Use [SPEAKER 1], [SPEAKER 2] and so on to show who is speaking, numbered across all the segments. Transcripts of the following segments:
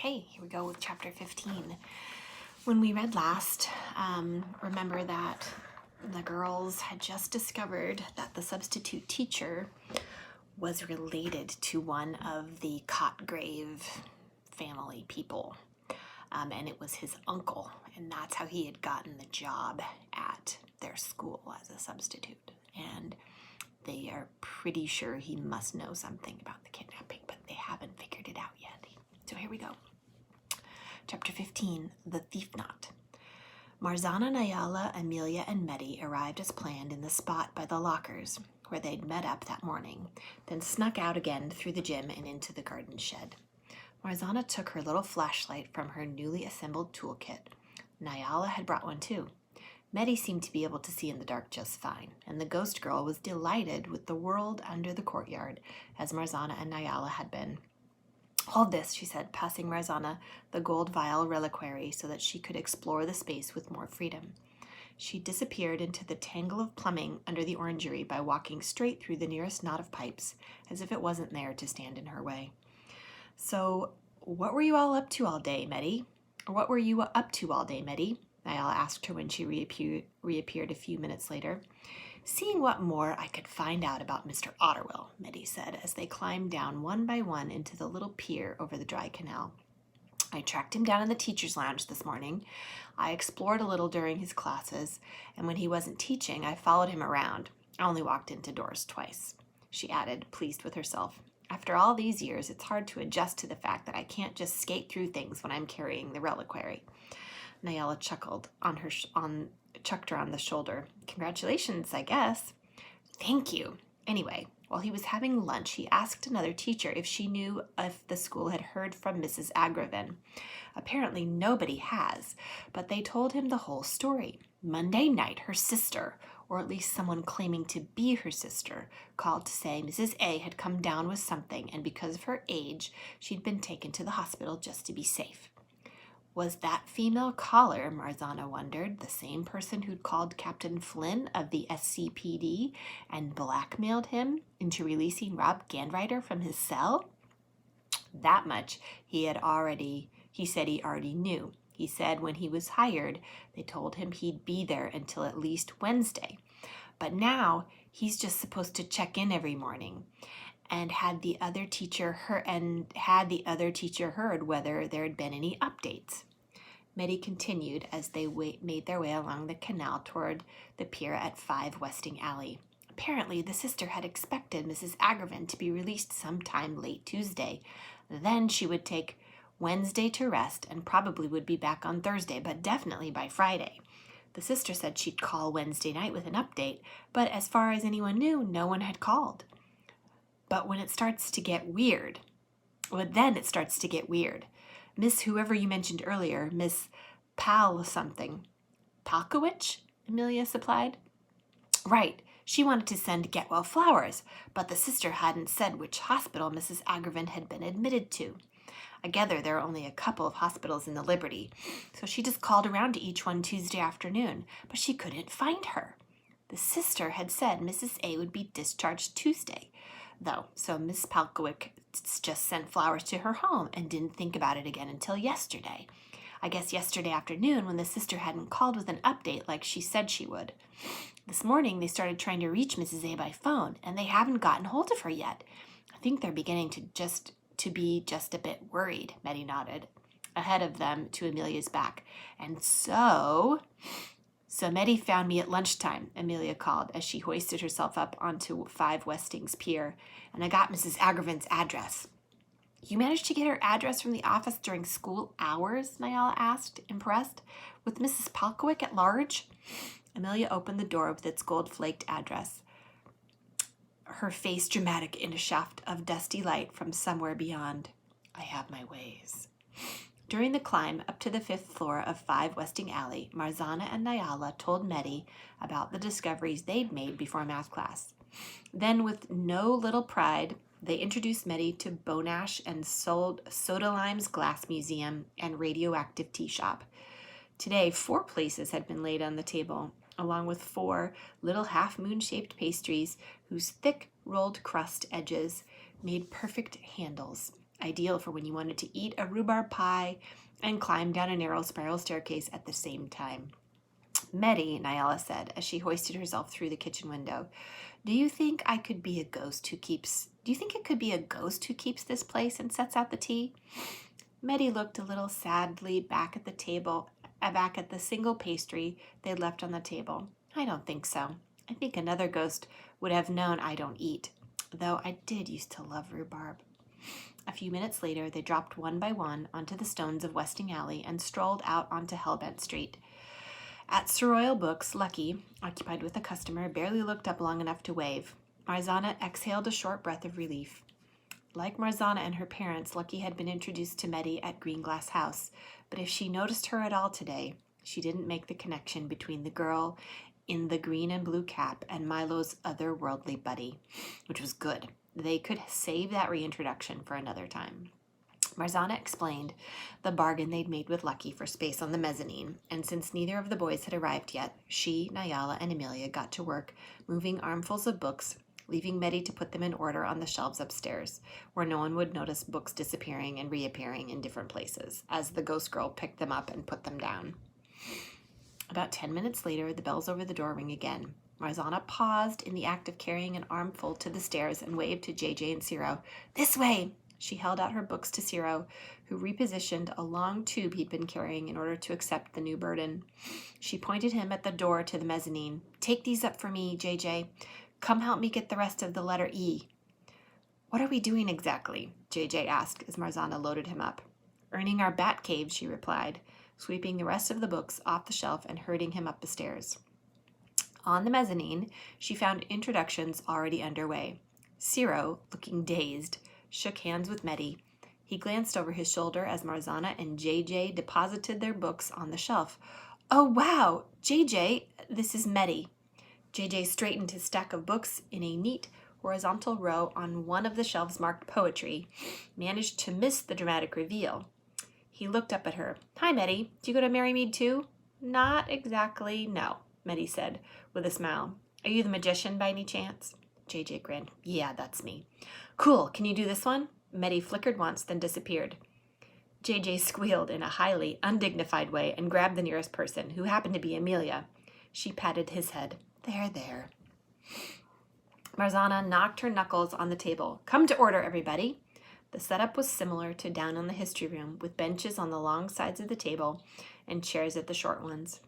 [SPEAKER 1] Okay, here we go with chapter 15. When we read last, remember that the girls had just discovered that the substitute teacher was related to one of the Cotgrave family people. And it was his uncle, and that's how he had gotten the job at their school as a substitute. And they are pretty sure he must know something about the kidnapping, but they haven't figured it out yet. So here we go. Chapter 15, The Thief Knot. Marzana, Nayala, Amelia, and Medi arrived as planned in the spot by the lockers where they'd met up that morning, then snuck out again through the gym and into the garden shed. Marzana took her little flashlight from her newly assembled toolkit. Nayala had brought one too. Medi seemed to be able to see in the dark just fine, and the ghost girl was delighted with the world under the courtyard, as Marzana and Nayala had been. Hold this, she said, passing Marzana the gold vial reliquary so that she could explore the space with more freedom. She disappeared into the tangle of plumbing under the orangery by walking straight through the nearest knot of pipes, as if it wasn't there to stand in her way. So, what were you all up to all day, Medi? Or what were you up to all day, Medi? Nayala asked her when she reappeared a few minutes later. Seeing what more I could find out about Mr. Otterwell, Medi said, as they climbed down one by one into the little pier over the dry canal. I tracked him down in the teacher's lounge this morning. I explored a little during his classes, and when he wasn't teaching, I followed him around. I only walked into doors twice, she added, pleased with herself. After all these years, it's hard to adjust to the fact that I can't just skate through things when I'm carrying the reliquary. Nayala chuckled chucked her on the shoulder. Congratulations, I guess. Thank you. Anyway, while he was having lunch, he asked another teacher if she knew if the school had heard from Mrs. Agravan. Apparently nobody has, but they told him the whole story. Monday night, her sister, or at least someone claiming to be her sister, called to say Mrs. A had come down with something, and because of her age, she'd been taken to the hospital just to be safe. Was that female caller, Marzana wondered, the same person who'd called Captain Flynn of the SCPD and blackmailed him into releasing Rob Gandrider from his cell? That much he said he already knew. He said when he was hired, they told him he'd be there until at least Wednesday. But now he's just supposed to check in every morning. And had the other teacher heard whether there had been any updates? Medi continued as they made their way along the canal toward the pier at 5 Westing Alley. Apparently, the sister had expected Mrs. Agravan to be released sometime late Tuesday. Then she would take Wednesday to rest and probably would be back on Thursday, but definitely by Friday. The sister said she'd call Wednesday night with an update, but as far as anyone knew, no one had called. But then it starts to get weird. Miss whoever you mentioned earlier, Miss something. Palkowicz? Amelia supplied. Right. She wanted to send Getwell flowers, but the sister hadn't said which hospital Mrs. Agravan had been admitted to. I gather there are only a couple of hospitals in the Liberty, so she just called around to each one Tuesday afternoon, but she couldn't find her. The sister had said Mrs. A would be discharged Tuesday, though, so Miss Palkowicz just sent flowers to her home and didn't think about it again until yesterday. I guess yesterday afternoon when the sister hadn't called with an update like she said she would. This morning they started trying to reach Mrs. A by phone, and they haven't gotten hold of her yet. I think they're beginning to be just a bit worried, Medi nodded, ahead of them to Amelia's back. And so Medi found me at lunchtime, Amelia called as she hoisted herself up onto 5 Westing's pier, and I got Mrs. Agravan's address. You managed to get her address from the office during school hours? Nayala asked, impressed. With Mrs. Palkowicz at large? Amelia opened the door with its gold-flaked address, her face dramatic in a shaft of dusty light from somewhere beyond. I have my ways. During the climb up to the 5th floor of 5 Westing Alley, Marzana and Nayala told Medi about the discoveries they'd made before math class. Then, with no little pride, they introduced Medi to Bonash and Soda Lime's Glass Museum and Radioactive Tea Shop. Today, 4 places had been laid on the table, along with 4 little half-moon-shaped pastries whose thick, rolled crust edges made perfect handles. ideal for when you wanted to eat a rhubarb pie and climb down a narrow spiral staircase at the same time. Medi, Nyala said as she hoisted herself through the kitchen window, do you think it could be a ghost who keeps this place and sets out the tea? Medi looked a little sadly back at the single pastry they'd left on the table. I don't think so. I think another ghost would have known I don't eat, though I did used to love rhubarb. A few minutes later, they dropped one by one onto the stones of Westing Alley and strolled out onto Hellbent Street. At Sir Royal Books, Lucky, occupied with a customer, barely looked up long enough to wave. Marzana exhaled a short breath of relief. Like Marzana and her parents, Lucky had been introduced to Medi at Greenglass House, but if she noticed her at all today, she didn't make the connection between the girl in the green and blue cap and Milo's otherworldly buddy, which was good. They could save that reintroduction for another time. Marzana explained the bargain they'd made with Lucky for space on the mezzanine, and since neither of the boys had arrived yet, she, Nyala, and Amelia got to work moving armfuls of books, leaving Medi to put them in order on the shelves upstairs, where no one would notice books disappearing and reappearing in different places, as the ghost girl picked them up and put them down. About 10 minutes later, the bells over the door rang again. Marzana paused in the act of carrying an armful to the stairs and waved to JJ and Ciro. This way! She held out her books to Ciro, who repositioned a long tube he'd been carrying in order to accept the new burden. She pointed him at the door to the mezzanine. Take these up for me, JJ. Come help me get the rest of the letter E. What are we doing exactly? JJ asked as Marzana loaded him up. Earning our bat cave, she replied, sweeping the rest of the books off the shelf and herding him up the stairs. On the mezzanine, she found introductions already underway. Ciro, looking dazed, shook hands with Medi. He glanced over his shoulder as Marzana and JJ deposited their books on the shelf. Oh, wow! JJ, this is Medi. JJ straightened his stack of books in a neat horizontal row on one of the shelves marked poetry, managed to miss the dramatic reveal. He looked up at her. Hi, Medi. Do you go to Marymead too? Not exactly, no, Medi said with a smile. Are you the magician by any chance? JJ grinned. Yeah, that's me. Cool, can you do this one? Medi flickered once, then disappeared. JJ squealed in a highly undignified way and grabbed the nearest person, who happened to be Amelia. She patted his head. There. Marzana knocked her knuckles on the table. Come to order, everybody. The setup was similar to down in the history room, with benches on the long sides of the table and chairs at the short ones.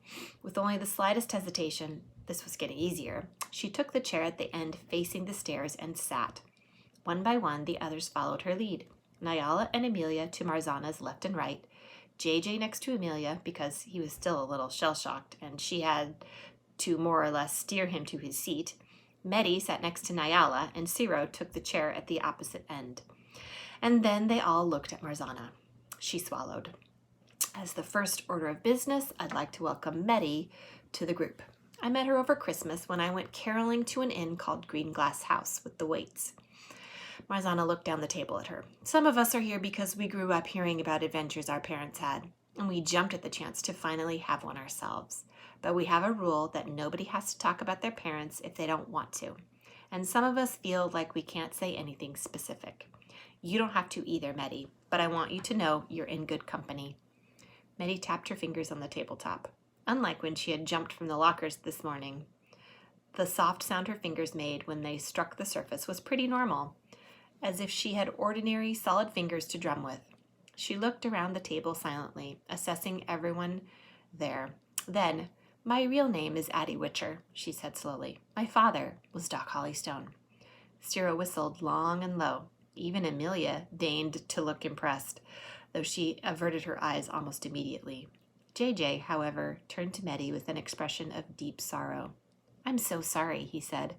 [SPEAKER 1] With only the slightest hesitation, this was getting easier, she took the chair at the end facing the stairs and sat. One by one, the others followed her lead. Nyala and Amelia to Marzana's left and right, JJ next to Amelia because he was still a little shell-shocked and she had to more or less steer him to his seat. Medi sat next to Nyala and Ciro took the chair at the opposite end. And then they all looked at Marzana. She swallowed. As the first order of business, I'd like to welcome Medi to the group. I met her over Christmas when I went caroling to an inn called Greenglass House with the Waits. Marzana looked down the table at her. Some of us are here because we grew up hearing about adventures our parents had, and we jumped at the chance to finally have one ourselves. But we have a rule that nobody has to talk about their parents if they don't want to, and some of us feel like we can't say anything specific. You don't have to either, Medi, but I want you to know you're in good company. Medi tapped her fingers on the tabletop, unlike when she had jumped from the lockers this morning. The soft sound her fingers made when they struck the surface was pretty normal, as if she had ordinary, solid fingers to drum with. She looked around the table silently, assessing everyone there. Then, my real name is Addie Witcher, she said slowly. My father was Doc Hollystone. Ciro whistled long and low. Even Amelia deigned to look impressed, though she averted her eyes almost immediately. JJ, however, turned to Medi with an expression of deep sorrow. I'm so sorry, he said.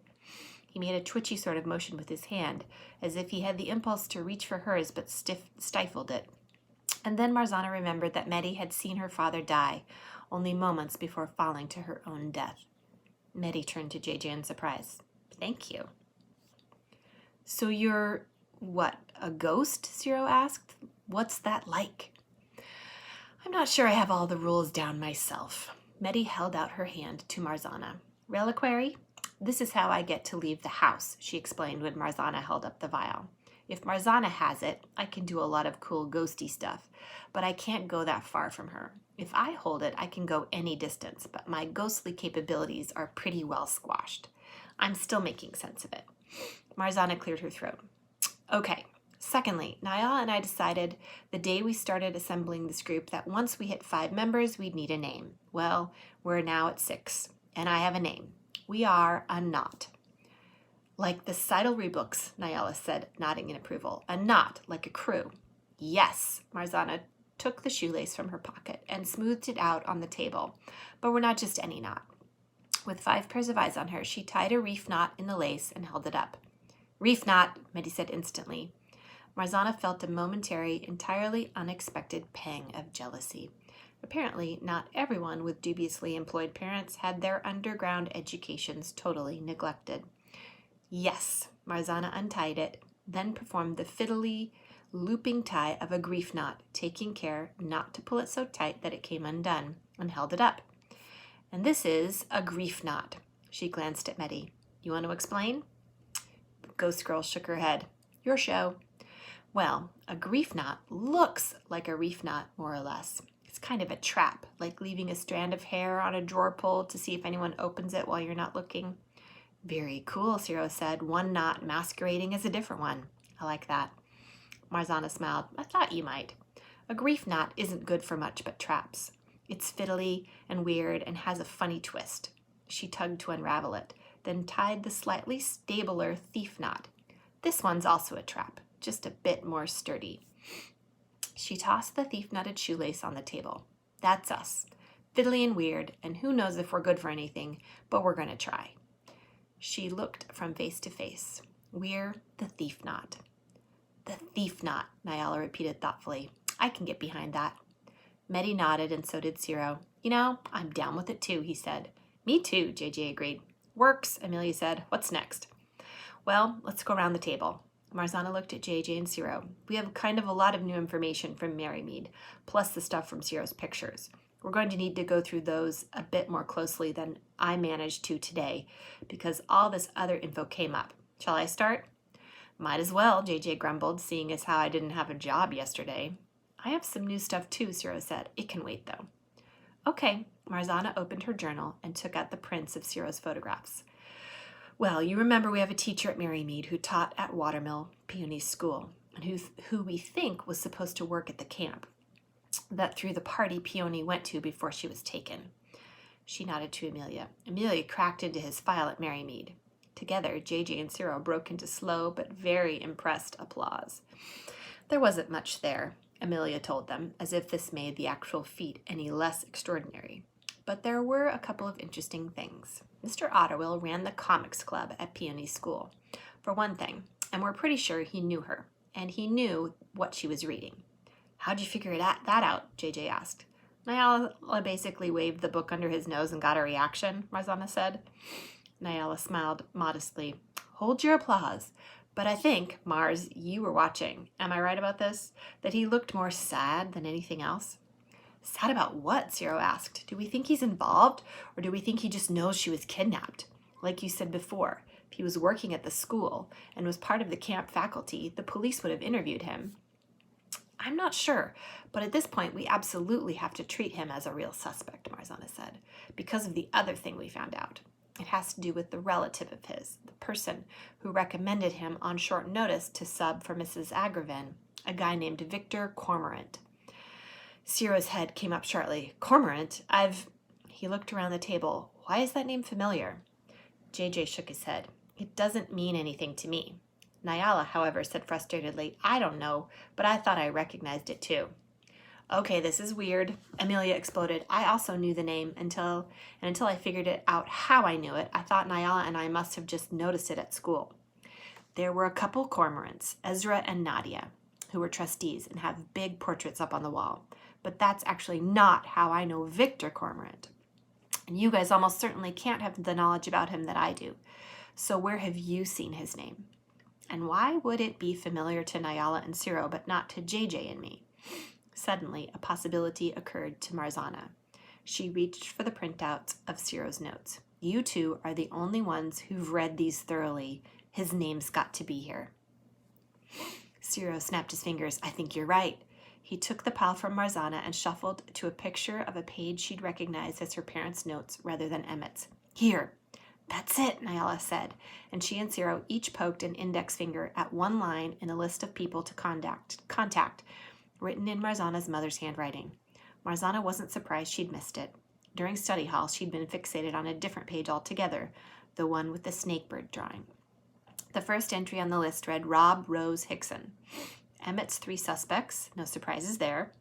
[SPEAKER 1] He made a twitchy sort of motion with his hand, as if he had the impulse to reach for hers but stifled it. And then Marzana remembered that Medi had seen her father die only moments before falling to her own death. Medi turned to JJ in surprise. Thank you. So you're, what, a ghost? Ciro asked. What's that like? I'm not sure I have all the rules down myself. Medi held out her hand to Marzana. Reliquary? This is how I get to leave the house, she explained when Marzana held up the vial. If Marzana has it, I can do a lot of cool ghosty stuff, but I can't go that far from her. If I hold it, I can go any distance, but my ghostly capabilities are pretty well squashed. I'm still making sense of it. Marzana cleared her throat. Okay. Secondly, Niall and I decided the day we started assembling this group that once we hit 5 members, we'd need a name. Well, we're now at 6, and I have a name. We are a knot. Like the Seidelry books, Nyala said, nodding in approval. A knot, like a crew. Yes, Marzana took the shoelace from her pocket and smoothed it out on the table. But we're not just any knot. With 5 pairs of eyes on her, she tied a reef knot in the lace and held it up. Reef knot, Medi said instantly. Marzana felt a momentary, entirely unexpected pang of jealousy. Apparently, not everyone with dubiously employed parents had their underground educations totally neglected. Yes, Marzana untied it, then performed the fiddly, looping tie of a grief knot, taking care not to pull it so tight that it came undone, and held it up. And this is a grief knot. She glanced at Medi. You want to explain? Ghost Girl shook her head. Your show. Well, a grief knot looks like a reef knot, more or less. It's kind of a trap, like leaving a strand of hair on a drawer pull to see if anyone opens it while you're not looking. Very cool, Ciro said, one knot masquerading as a different one. I like that. Marzana smiled. I thought you might. A grief knot isn't good for much but traps. It's fiddly and weird and has a funny twist. She tugged to unravel it, then tied the slightly stabler thief knot. This one's also a trap, just a bit more sturdy. She tossed the thief-knotted shoelace on the table. That's us. Fiddly and weird, and who knows if we're good for anything, but we're going to try. She looked from face to face. We're the thief knot. The thief knot, Nyala repeated thoughtfully. I can get behind that. Medi nodded, and so did Ciro. You know, I'm down with it too, he said. Me too, JJ agreed. Works, Amelia said. What's next? Well, let's go around the table. Marzana looked at JJ and Ciro. We have kind of a lot of new information from Merrymead, plus the stuff from Ciro's pictures. We're going to need to go through those a bit more closely than I managed to today, because all this other info came up. Shall I start? Might as well, JJ grumbled, seeing as how I didn't have a job yesterday. I have some new stuff too, Ciro said. It can wait, though. Okay, Marzana opened her journal and took out the prints of Ciro's photographs. Well, you remember we have a teacher at Merrymead who taught at Watermill, Peony's school, and who we think was supposed to work at the camp that threw the party Peony went to before she was taken. She nodded to Amelia. Amelia cracked into his file at Merrymead. Together, JJ and Ciro broke into slow but very impressed applause. There wasn't much there, Amelia told them, as if this made the actual feat any less extraordinary. But there were a couple of interesting things. Mr. Otterwill ran the comics club at Peony's school, for one thing, and we're pretty sure he knew her, and he knew what she was reading. How'd you figure that out? JJ asked. Nyala basically waved the book under his nose and got a reaction, Marzana said. Nyala smiled modestly. Hold your applause. But I think, Mars, you were watching. Am I right about this? That he looked more sad than anything else? Sad about what? Ciro asked. Do we think he's involved, or do we think he just knows she was kidnapped? Like you said before, if he was working at the school and was part of the camp faculty, the police would have interviewed him. I'm not sure, but at this point we absolutely have to treat him as a real suspect, Marzana said, because of the other thing we found out. It has to do with the relative of his, the person who recommended him on short notice to sub for Mrs. Agravin, a guy named Victor Cormorant. Ciro's head came up sharply. Cormorant? He looked around the table. Why is that name familiar? JJ shook his head. It doesn't mean anything to me. Nyala, however, said frustratedly, I don't know, but I thought I recognized it too. Okay, this is weird, Amelia exploded. I also knew the name until I figured it out how I knew it. I thought Nyala and I must have just noticed it at school. There were a couple Cormorants, Ezra and Nadia, who were trustees and have big portraits up on the wall. But that's actually not how I know Victor Cormorant. And you guys almost certainly can't have the knowledge about him that I do. So where have you seen his name? And why would it be familiar to Nyala and Ciro, but not to JJ and me? Suddenly, a possibility occurred to Marzana. She reached for the printouts of Ciro's notes. You two are the only ones who've read these thoroughly. His name's got to be here. Ciro snapped his fingers. I think you're right. He took the pile from Marzana and shuffled to a picture of a page she'd recognized as her parents' notes rather than Emmett's. Here. That's it, Nyala said, and she and Ciro each poked an index finger at one line in a list of people to contact, written in Marzana's mother's handwriting. Marzana wasn't surprised she'd missed it. During study hall, she'd been fixated on a different page altogether, the one with the snakebird drawing. The first entry on the list read Rob Rose Hickson. Emmett's 3 suspects, no surprises there.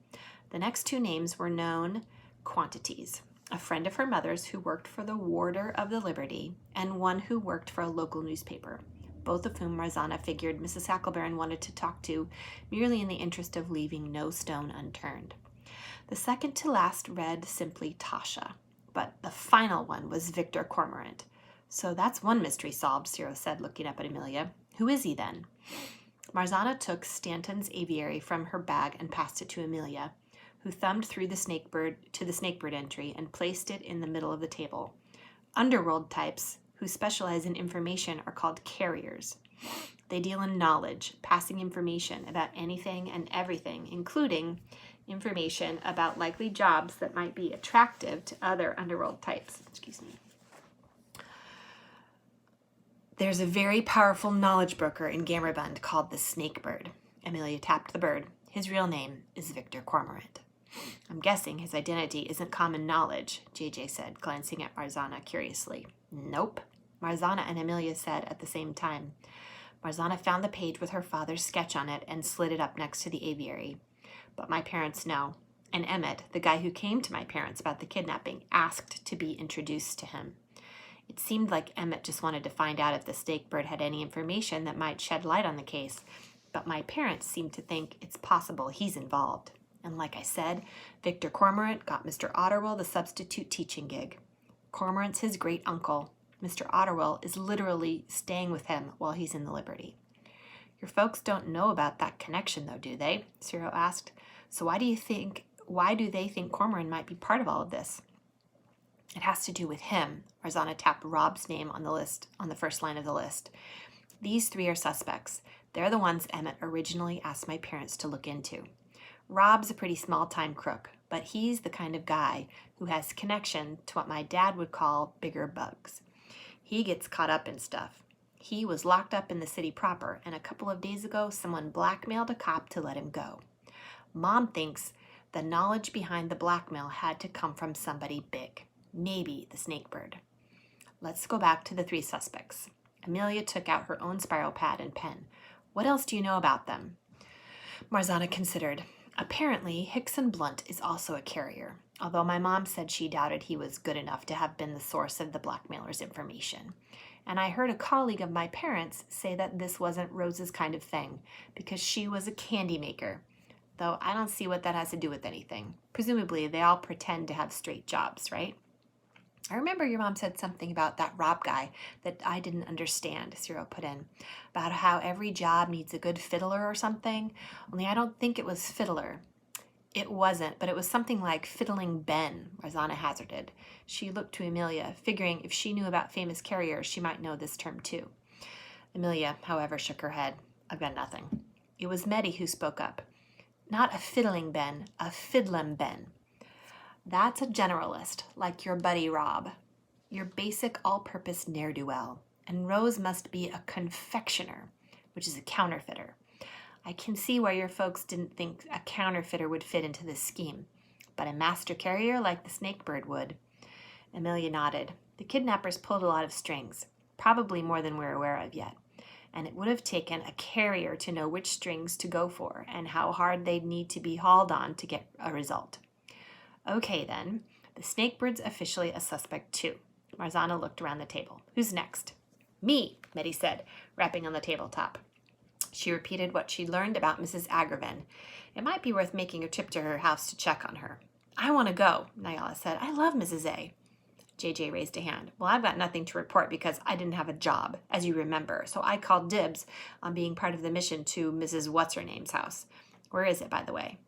[SPEAKER 1] The next 2 names were known quantities. A friend of her mother's who worked for the Warder of the Liberty, and one who worked for a local newspaper, both of whom Marzana figured Mrs. Hacklebaron wanted to talk to merely in the interest of leaving no stone unturned. The second to last read simply Tasha, but the final one was Victor Cormorant. So that's one mystery solved, Ciro said, looking up at Amelia. Who is he then? Marzana took Stanton's aviary from her bag and passed it to Amelia, who thumbed through the snakebird entry and placed it in the middle of the table. Underworld types who specialize in information are called carriers. They deal in knowledge, passing information about anything and everything, including information about likely jobs that might be attractive to other underworld types. Excuse me. There's a very powerful knowledge broker in Gamerbund called the Snakebird. Amelia tapped the bird. His real name is Victor Cormorant. I'm guessing his identity isn't common knowledge, JJ said, glancing at Marzana curiously. Nope, Marzana and Amelia said at the same time. Marzana found the page with her father's sketch on it and slid it up next to the aviary. But my parents know. And Emmett, the guy who came to my parents about the kidnapping, asked to be introduced to him. It seemed like Emmett just wanted to find out if the snakebird had any information that might shed light on the case, but my parents seemed to think it's possible he's involved. And like I said, Victor Cormorant got Mr. Otterwell the substitute teaching gig. Cormorant's his great uncle. Mr. Otterwell is literally staying with him while he's in the Liberty. Your folks don't know about that connection, though, do they? Ciro asked. So why do they think Cormorant might be part of all of this? It has to do with him. Marzana tapped Rob's name on the list, on the first line of the list. These 3 are suspects. They're the ones Emmett originally asked my parents to look into. Rob's a pretty small-time crook, but he's the kind of guy who has connection to what my dad would call bigger bugs. He gets caught up in stuff. He was locked up in the city proper, and a couple of days ago, someone blackmailed a cop to let him go. Mom thinks the knowledge behind the blackmail had to come from somebody big. Maybe the snakebird. Let's go back to the 3 suspects. Amelia took out her own spiral pad and pen. What else do you know about them? Marzana considered. Apparently, Hickson Blunt is also a carrier, although my mom said she doubted he was good enough to have been the source of the blackmailer's information. And I heard a colleague of my parents say that this wasn't Rose's kind of thing, because she was a candy maker, though I don't see what that has to do with anything. Presumably, they all pretend to have straight jobs, right? I remember your mom said something about that Rob guy that I didn't understand, Ciro put in, about how every job needs a good fiddler or something, only I don't think it was fiddler. It wasn't, but it was something like fiddling Ben, Marzana hazarded. She looked to Amelia, figuring if she knew about famous carriers, she might know this term too. Amelia, however, shook her head. I've got nothing. It was Meddy who spoke up. Not a fiddling Ben, a fiddlem Ben. That's a generalist, like your buddy Rob. Your basic all-purpose ne'er-do-well. And Rose must be a confectioner, which is a counterfeiter. I can see why your folks didn't think a counterfeiter would fit into this scheme, but a master carrier like the snakebird would. Amelia nodded. The kidnappers pulled a lot of strings, probably more than we're aware of yet, and it would have taken a carrier to know which strings to go for and how hard they'd need to be hauled on to get a result. Okay, then. The snakebird's officially a suspect, too. Marzana looked around the table. Who's next? Me, Meddy said, rapping on the tabletop. She repeated what she'd learned about Mrs. Agravan. It might be worth making a trip to her house to check on her. I want to go, Nyala said. I love Mrs. A. JJ raised a hand. Well, I've got nothing to report because I didn't have a job, as you remember, so I called dibs on being part of the mission to Mrs. What's-Her-Name's house. Where is it, by the way?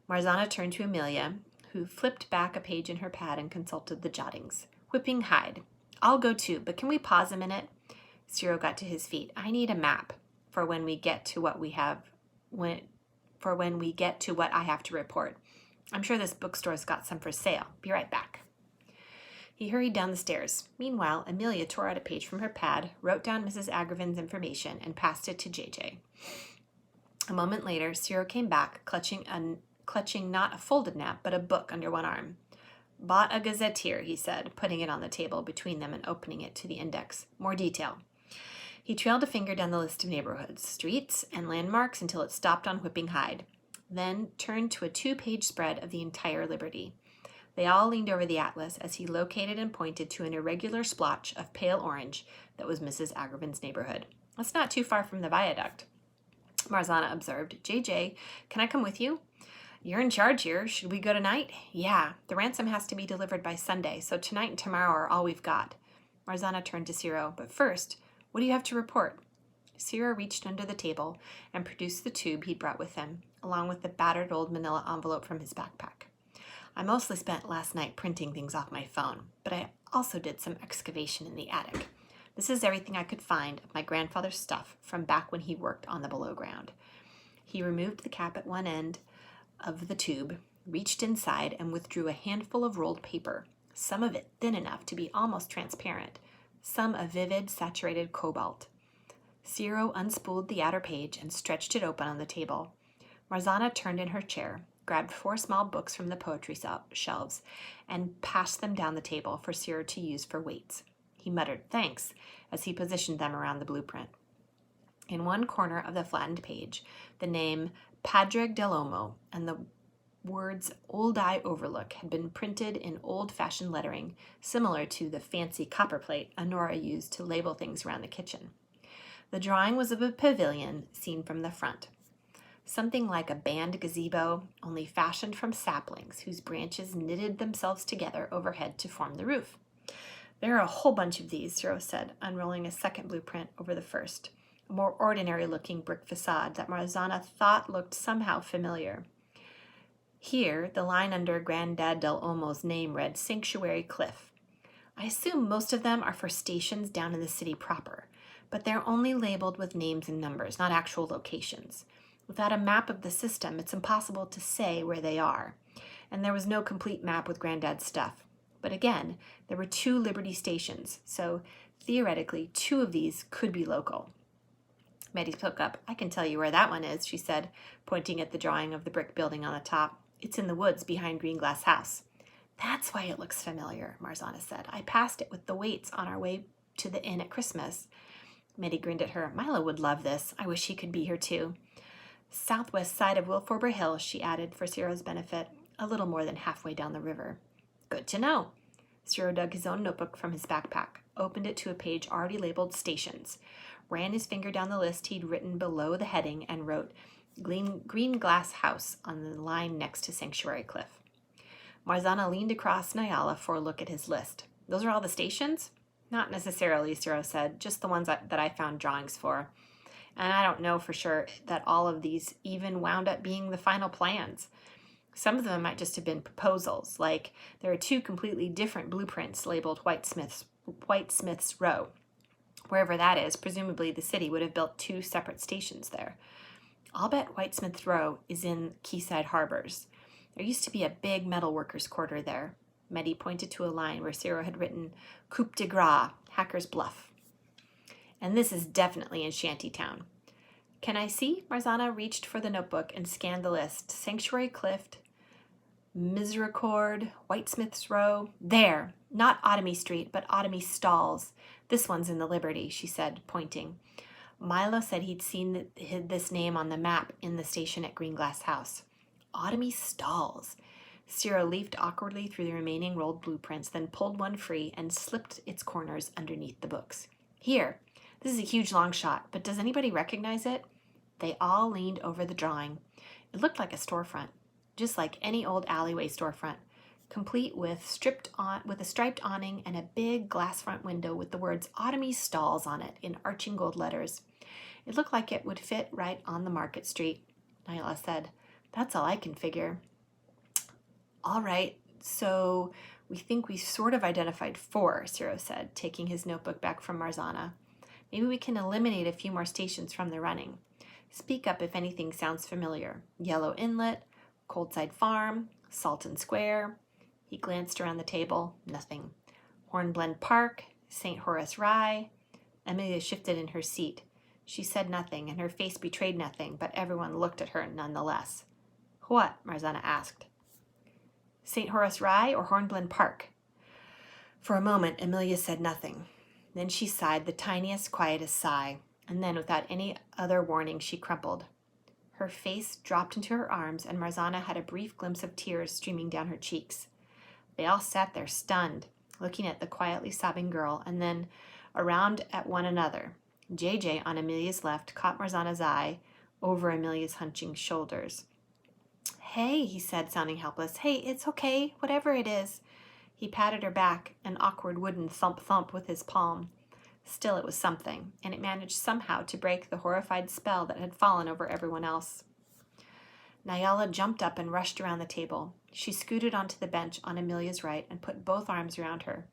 [SPEAKER 1] Marzana turned to Amelia, who flipped back a page in her pad and consulted the jottings. Whipping Hyde. I'll go too, but can we pause a minute? Ciro got to his feet. I need a map for when we get to what we have when we get to what I have to report. I'm sure this bookstore's got some for sale. Be right back." He hurried down the stairs. Meanwhile, Amelia tore out a page from her pad, wrote down Mrs. Agriven's information, and passed it to JJ. A moment later, Cyril came back, clutching not a folded nap, but a book under one arm. "Bought a gazetteer," he said, putting it on the table between them and opening it to the index. "More detail." He trailed a finger down the list of neighborhoods, streets, and landmarks until it stopped on Whipping Hyde, then turned to a 2-page spread of the entire Liberty. They all leaned over the atlas as he located and pointed to an irregular splotch of pale orange that was Mrs. Agriven's neighborhood. "That's not too far from the viaduct," Marzana observed. "JJ, can I come with you?" "You're in charge here. Should we go tonight?" "Yeah, the ransom has to be delivered by Sunday, so tonight and tomorrow are all we've got." Marzana turned to Ciro. "But first, what do you have to report?" Ciro reached under the table and produced the tube he'd brought with him, along with the battered old manila envelope from his backpack. "I mostly spent last night printing things off my phone, but I also did some excavation in the attic. This is everything I could find of my grandfather's stuff from back when he worked on the below ground." He removed the cap at one end of the tube, reached inside, and withdrew a handful of rolled paper, some of it thin enough to be almost transparent, some a vivid, saturated cobalt. Ciro unspooled the outer page and stretched it open on the table. Marzana turned in her chair, grabbed 4 small books from the poetry shelves, and passed them down the table for Ciro to use for weights. He muttered thanks as he positioned them around the blueprint. In one corner of the flattened page, the name Padraig del Olmo and the words Old Eye Overlook had been printed in old-fashioned lettering, similar to the fancy copperplate Honora used to label things around the kitchen. The drawing was of a pavilion seen from the front, something like a band gazebo, only fashioned from saplings whose branches knitted themselves together overhead to form the roof. "There are a whole bunch of these," Ciro said, unrolling a second blueprint over the first, a more ordinary-looking brick facade that Marzana thought looked somehow familiar. Here, the line under Granddad del Olmo's name read Sanctuary Cliff. "I assume most of them are for stations down in the city proper, but they're only labeled with names and numbers, not actual locations. Without a map of the system, it's impossible to say where they are, and there was no complete map with Granddad's stuff. But again, there were 2 Liberty stations, so theoretically 2 of these could be local." Maddie spoke up. "I can tell you where that one is," she said, pointing at the drawing of the brick building on the top. "It's in the woods behind Greenglass House." "That's why it looks familiar," Marzana said. "I passed it with the weights on our way to the inn at Christmas." Maddie grinned at her. "Milo would love this. I wish he could be here too." "Southwest side of Wilforber Hill," she added for Ciro's benefit, "a little more than halfway down the river." "Good to know." Ciro dug his own notebook from his backpack, opened it to a page already labeled Stations, ran his finger down the list he'd written below the heading, and wrote Greenglass House on the line next to Sanctuary Cliff. Marzana leaned across Nyala for a look at his list. "Those are all the stations?" "Not necessarily," Ciro said, "just the ones that I found drawings for. And I don't know for sure that all of these even wound up being the final plans. Some of them might just have been proposals, like there are 2 completely different blueprints labeled Whitesmith's Row. Wherever that is, presumably the city would have built 2 separate stations there. I'll bet Whitesmith's Row is in Quayside Harbors. There used to be a big metal workers' quarter there." Mehdi pointed to a line where Ciro had written Coupe de Gras, Hacker's Bluff. "And this is definitely in Shantytown." "Can I see?" Marzana reached for the notebook and scanned the list. Sanctuary Cliff, Misericord, Whitesmith's Row. "There! Not Otomy Street, but Otomy Stalls. This one's in the Liberty," she said, pointing. Milo said he'd seen this name on the map in the station at Greenglass House. Otomy Stalls. Ciro leafed awkwardly through the remaining rolled blueprints, then pulled one free and slipped its corners underneath the books. "Here. This is a huge long shot, but does anybody recognize it?" They all leaned over the drawing. It looked like a storefront, just like any old alleyway storefront, complete with a striped awning and a big glass front window with the words Otomy Stalls on it in arching gold letters. It looked like it would fit right on the Market Street, Nyla said. "That's all I can figure." "All right, so we think we sort of identified 4, Ciro said, taking his notebook back from Marzana. "Maybe we can eliminate a few more stations from the running. Speak up if anything sounds familiar. Yellow Inlet, Coldside Farm, Salton Square. He glanced around the table. Nothing. Hornblende Park, St. Horace Rye. Amelia shifted in her seat. She said nothing, and her face betrayed nothing, but everyone looked at her nonetheless. What? Marzana asked. St. Horace Rye or Hornblende Park? For a moment, Amelia said nothing. Then she sighed the tiniest, quietest sigh, and then, without any other warning, she crumpled. Her face dropped into her arms, and Marzana had a brief glimpse of tears streaming down her cheeks. They all sat there, stunned, looking at the quietly sobbing girl, and then around at one another. JJ, on Amelia's left, caught Marzana's eye over Amelia's hunching shoulders. Hey, he said, sounding helpless. Hey, it's okay, whatever it is. He patted her back, an awkward wooden thump-thump with his palm. Still, it was something, and it managed somehow to break the horrified spell that had fallen over everyone else. Nyala jumped up and rushed around the table. She scooted onto the bench on Amelia's right and put both arms around her.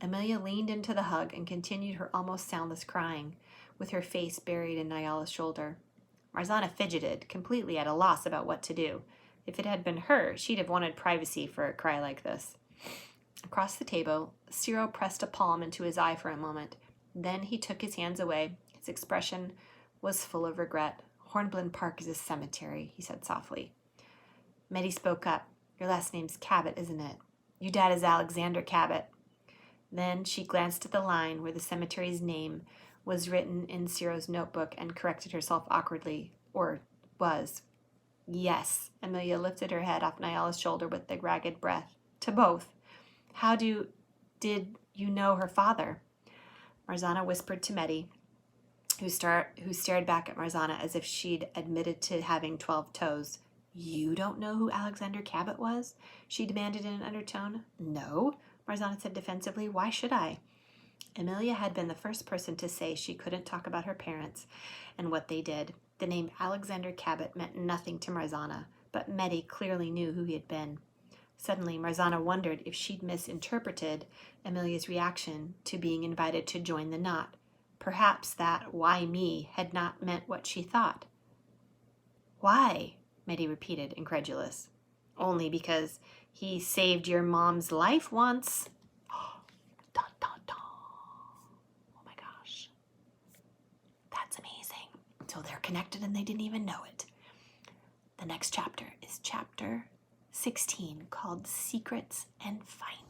[SPEAKER 1] Amelia leaned into the hug and continued her almost soundless crying, with her face buried in Nyala's shoulder. Marzana fidgeted, completely at a loss about what to do. If it had been her, she'd have wanted privacy for a cry like this. Across the table, Cyril pressed a palm into his eye for a moment. Then he took his hands away. His expression was full of regret. Hornblende Park is a cemetery, he said softly. Meddy spoke up. Your last name's Cabot, isn't it? Your dad is Alexander Cabot. Then she glanced at the line where the cemetery's name was written in Cyril's notebook and corrected herself awkwardly. Or was. Yes. Amelia lifted her head off Nyala's shoulder with a ragged breath. To both. Did you know her father? Marzana whispered to Meddy, who stared back at Marzana as if she'd admitted to having 12 toes. You don't know who Alexander Cabot was? She demanded in an undertone. No, Marzana said defensively. Why should I? Amelia had been the first person to say she couldn't talk about her parents and what they did. The name Alexander Cabot meant nothing to Marzana, but Meddy clearly knew who he had been. Suddenly, Marzana wondered if she'd misinterpreted Amelia's reaction to being invited to join the knot. Perhaps that why me had not meant what she thought. Why? Meddy repeated, incredulous. Only because he saved your mom's life once. Dun, dun, dun. Oh my gosh. That's amazing. So they're connected and they didn't even know it. The next chapter is chapter 16, called Secrets and Findings.